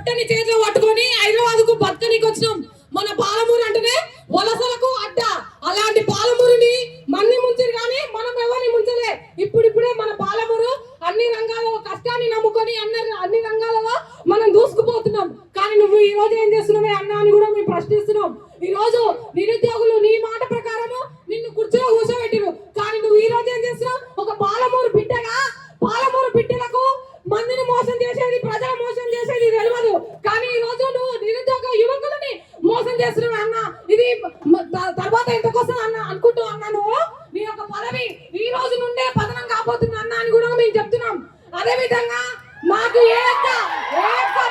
పొట్టని చేతిలో పట్టుకొని హైదరాబాద్ కు బతకనికి వచ్చినాం. మన పాలమూరు అంటేనే వలసలకు అడ్డ. అలాంటి పాలమూరుని మన్ని ముంచారు కానీ మనం ఎవరిని ముంచలే. ఇప్పుడిప్పుడే మన పాలమూరు అన్ని రంగాల్లో కష్టాన్ని నమ్ముకొని అన్ని రంగాలలో మనం దూసుకుపోతున్నాం. కానీ నువ్వు ఈ రోజు ఏం చేస్తున్నావే అన్నా అని కూడా మేము ప్రశ్నిస్తున్నాం. ఈ రోజు నిరుద్యోగులు నీ మాట ప్రకారము నిన్ను కుర్చీలో కూర్చోబెట్టిరు. కానీ నువ్వు ఈ రోజు ఏం చేస్తున్నావు? ఒక పాలమూరు బిడ్డగా పాలమూరు బిడ్డలకు మందిని మోసం చేసేది, ప్రజల మోసం చేసేది తెలియదు. కానీ ఈ రోజు నువ్వు నిరుద్యోగ యువకులని మోసం చేస్తున్నావు అన్న. ఇది తర్వాత ఎంతకోసం అన్న అనుకుంటూ అన్నా నువ్వు నీ యొక్క పదవి ఈ రోజు నుండే పతనం కాబోతుంది అన్న అని కూడా మేము చెప్తున్నాం. అదే విధంగా మాకు ఏ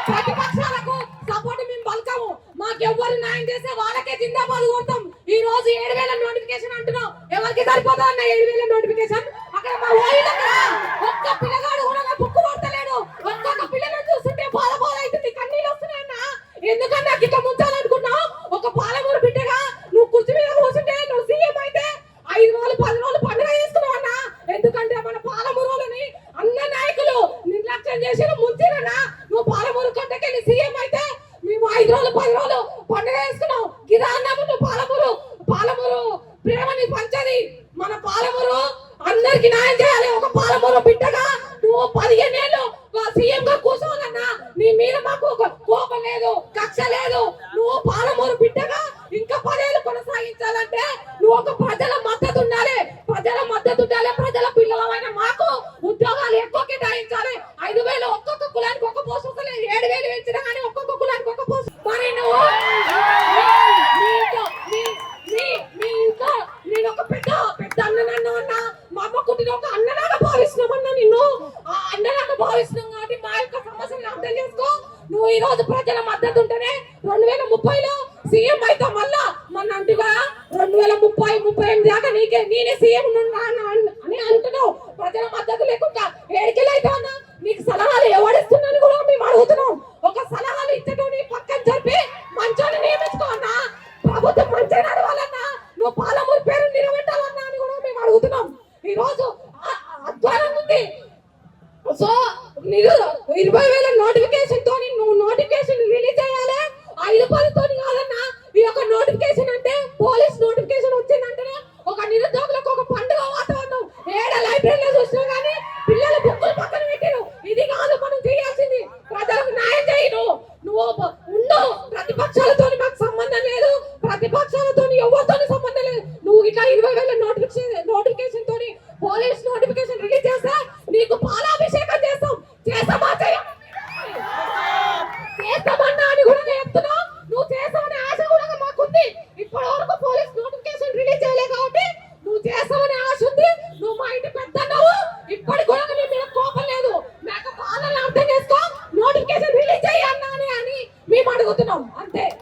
ప్రతిపక్షాలకు సపోర్ట్ మేము పలకము. మాకు ఎవరు న్యాయం చేస్తే వాళ్ళకే జిందాబాద్ కొడతాం. ఈ రోజు 7,000 నోటిఫికేషన్ అంటున్నాం. ఎవరికి సరిపోతా అన్న 7,000 నోటిఫికేషన్? అక్కడ మా ఓయిలకి ఒక్క పిల్లగాడు కూడా బుక్కు పడతలేడు. ఒక్కొక్క పిల్లని చూస్తుంటే బాధ అవుతుంది, కన్నీళ్ళు వస్తున్నాయన్న. ఎందుకన్నా నాకు ఇట్లా ముంచాలనుకున్నావు? ఒక పాలమూరు బిడ్డగా నువ్వు కుర్చీ మీద కూర్చుంటే నువ్వు సీఎం అయితే 5 రోజులు 10 రోజులు పండుగ చేస్తున్నావు అన్న. ఎందుకంటే మన పాలమూరుని అన్న నాయకులు నిర్లక్ష్యం చేసి ముంచిరన్నా. నువ్వు పాలమూరు కట్టకెళ్ళి సీఎం అయితే మేము 5 రోజులు 10 రోజులు పండుగ చేసుకున్నావు. గిదా అన్నాము. నువ్వు పాలమూరు ప్రేమని పంచది. మన పాలమూరు అందరికి న్యాయం చేయాలి. ఒక పాలమూరు బిడ్డగా నువ్వు 15 ఏళ్ళు సీఎం గా కూర్చోవాలన్నా. నీ మీద మాకు ఒక కోపం లేదు, కక్ష లేదు. నువ్వు పాలమూరు బిడ్డగా ఇంకా 10 ఏళ్ళు కొనసాగించాలంటే నువ్వు ఒక ప్రజల మద్దతు ఉండాలి. ప్రజల పిల్లలమైన మాకు ఉద్యోగాలు ఎక్కువ కేటాయించాలి. 5,000 ఒక్కొక్క కులానికి ఒక పోస్ట్ వస్తలేదు. 7,000 ఇచ్చినా కానీ ఒక్కొక్క కులానికి ఒక పోస్ట్. మరి నువ్వు నేను ఒక పెద్ద అన్ననన్ను అన్నా. మా అమ్మ కుట్టిన ఒక అన్నలాగా భావిస్తున్నామన్నా. నిన్ను ఆ అన్నలాగా భావిస్తున్నాం కాబట్టి మా యొక్క సమస్యను అర్థం చేసుకో. నువ్వు ఈ రోజు ప్రజల మద్దతు ఉంటేనే 2030లో సీఎం అయితే మళ్ళా మన అంటుగా 2030-38 దాకా నేనే సీఎం అని అంటున్నావు. ప్రజల మద్దతు లేకుండా ఏడికెళ్ళైతే నీకు సలహాలు ఎవడిస్తున్నాను కూడా మేము అడుగుతున్నాం. ఒక సలహాలు ఇచ్చటోని పక్కన జరిపి మంచోని నియమించుకో అన్నా. ప్రభుత్వం మంచిగా నడవాలన్నా. నువ్వు పాలమూరు పేరు నిలబెట్టాలన్నా అని కూడా మేము అడుగుతున్నాం. ఈ రోజు అధ్వానం ఉంది. సో 20,000 నోటిఫికేషన్ తోని నువ్వు నోటిఫికేషన్ రిలీజ్ చేయాలి. 5 తోని కాదన్నా. ఈ యొక్క నోటిఫికేషన్ అంటే పోలీస్ నోటిఫికేషన్ వచ్చిందంటే ఒక నిరుద్యోగులకు ఒక పండుగ వాతావరణం. ఏడ లైబ్రరీలో చూసినా కానీ పిల్లలు బుక్కులు పక్కన పెట్టిరు. ఇది కాదు మనం చేయాల్సింది. ప్రజలకు న్యాయం చేయను. నువ్వు ఉండు. ప్రతిపక్షాలతో మాకు సంబంధం లేదు. ప్రతిపక్షాలతో ఎవరితో సంబంధం లేదు. నువ్వు ఇట్లా 20,000 నోటిఫికేషన్ తోని పోలీస్ నోటిఫికేషన్ రిలీజ్ చేస్తే నీకు పాలాభిషేకం చేస్తామా చేస్తామన్నా అని కూడా చెప్తున్నావు. నువ్వు చేస్తామనే ఆశ కూడా మాకుంది. ఇప్పటి వరకు పోలీస్ నోటిఫికేషన్ రిలీజ్ చేయలే కాబట్టి నువ్వు చేస్తామనే ఆశ ఉంది. నువ్వు మా ఇంటి పెద్దన్నావు. ఇప్పటి కూడా నీ మీద కోపం లేదు. మాకు పాలన అర్థం చేసుకో. నోటిఫికేషన్ రిలీజ్ చేయి అన్నా అని మేము అడుగుతున్నాం అంతే.